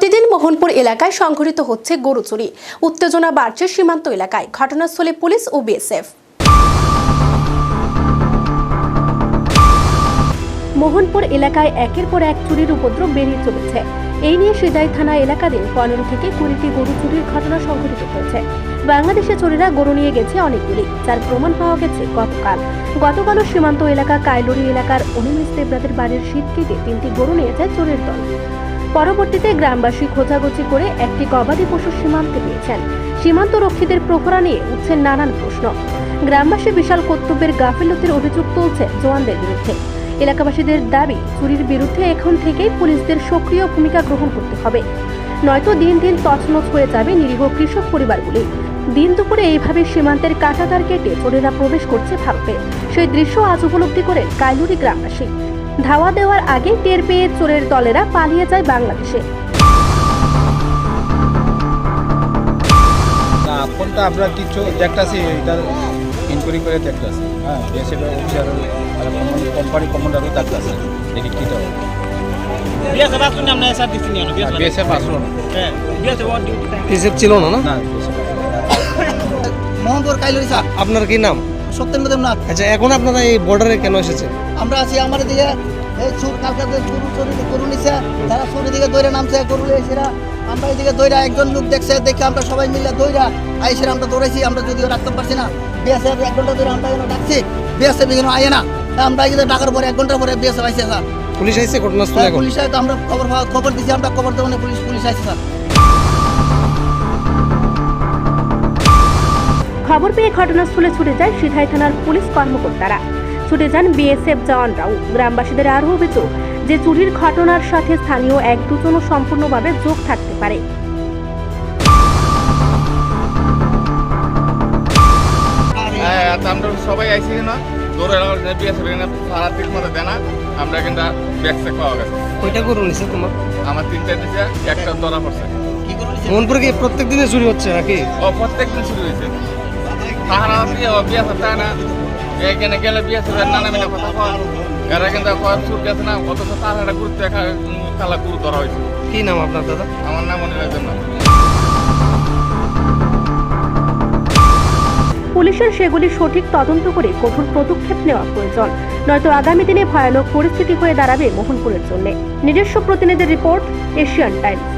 প্রতিদিন মোহনপুর এলাকায় সংঘটিত হচ্ছে গরু চুরি। উত্তেজনা বাড়ছে সীমান্ত এলাকায়। ঘটনাস্থলে পুলিশ ও বিএসএফ। মোহনপুর এলাকায় একের পর এক চুরির উপদ্রব বেড়ে চলেছে। এই নিয়ে সিদাই থানা এলাকাতে 15 থেকে 20টি গরু চুরির ঘটনা সংঘটিত হয়েছে। বাংলাদেশে চোরেরা গরু নিয়ে গেছে অনেকগুলি, যার প্রমাণ পাওয়া গেছে গতকালও সীমান্ত এলাকা কাইলুরি এলাকার অনিমেষ দেবরাতের বাড়ির শীত কেটে 3টি গরু নিয়ে যায় চোরের দল। পরবর্তীতে গ্রামবাসী খোঁজাখুঁজি করে একটি গবাদি পশু সীমান্তে পেয়েছেন। সীমান্ত রক্ষীদের প্রহরা নিয়ে উঠছে নানান প্রশ্ন। গ্রামবাসী বিশাল কর্তব্যের গাফিলতির অভিযোগ তুলছে জওয়ানদের বিরুদ্ধে। এলাকাবাসীদের দাবি, চুরির বিরুদ্ধে এখন থেকেই পুলিশদের সক্রিয় ভূমিকা গ্রহণ করতে হবে, নয়তো দিন দিন তছনছ হয়ে যাবে নিরীহ কৃষক পরিবারগুলি। দিন দুপুরে এইভাবে সীমান্তের কাঁটাতার কেটে চোরেরা প্রবেশ করছে ভারতে। সেই দৃশ্য আজ উপলব্ধি করেন কাইলুরি গ্রামবাসী। ধাওয়া দেওয়ার আগে টের পেয়ে চোরের দলেরা পালিয়ে যায় বাংলাদেশে। এখন তো আমরা কিছু দেখতেছি, এটা ইনকোয়ারি করে দেখতেছি। হ্যাঁ, বিএসএফ অফিসার কোম্পানি কমান্ডারও দেখতেছে, দেখি কী হবে। বিএসএফ আসলে আমরা স্যার দিছি না, বিএসএফ আসলো না। হ্যাঁ, বিএসএফ অন ডিউটি থাকে। বিএসএফ ছিল না? না, মোহনপুর কাইলুরি স্যার। আপনার কি নাম? সত্যেন্দ্র দেবনাথ। আচ্ছা, এখন আপনারা এই বর্ডারে কেন এসেছেন? আমরা আছি আমার দিকে এই চোর কালকাতে গরু নিছে, তারা চোরের দিকে দৌড়ে নামছে, গরু এসেরা আমরা এদিকে দৌড়া একজন লোক দেখছে, দেখে আমরা সবাই মিলে দৌড়া আইসেরা আমরা দৌড়াইছি। আমরা যদিও রাখতে পারছি না, বিএসএফ 1 ঘন্টা ধরে আমরা এখানে ডাকছি, বিএসএফ এখানে আয় না। আমরা এখানে ডাকার পরে 1 ঘন্টা পরে বিএসএফ আইসে স্যার। পুলিশ আইছে ঘটনাস্থলে? এখন পুলিশ আয় তো আমরা খবর দিছি, আমরা খবর দেবো না, পুলিশ আইসে স্যার। খবর পেয়ে ঘটনাস্থলে ছুটে যায় সিধাই থানার পুলিশ কর্মকর্তারা, ছুটে যান বিএসএফ জওয়ানরাও। গ্রামবাসীদের আরও অভিযোগ যে চুরির ঘটনার সাথে স্থানীয় 1-2জনও সম্পূর্ণভাবে যোগ থাকতে পারে। আমরা সবাই আইসি না, দৌড়ে বিএসএফ সারা ঠিক মতো দেয় না। আমরা কিন্তু ব্যাগ চেক পাওয়া গেছে। কয়টা গরু নিছে তোমার? আমার 3টা দিছে, একটা ধরা পড়ছে। মোহনপুরে কি প্রত্যেক দিনে চুরি হচ্ছে নাকি? প্রত্যেক দিন শুরু হয়েছে। তাহারা বিএসএফ চায় না, এখানে গেলে বিএসএফ নানা মিলে কথা কয়, এরা কিন্তু চুর গেছে না, অথচ তাহারা ঘুরতে খেলা গুরু ধরা হয়েছে। কি নাম আপনার দাদা? আমার নাম অনিরঞ্জন নাম। পুলিশের সেগুলি সঠিক তদন্ত করে কঠোর পদক্ষেপ নেওয়া প্রয়োজন, নয়তো আগামী দিনে ভয়ানক পরিস্থিতি হয়ে দাঁড়াবে মোহনপুরের জন্য। নিজস্ব প্রতিনিধির রিপোর্ট, এশিয়ান টাইমস।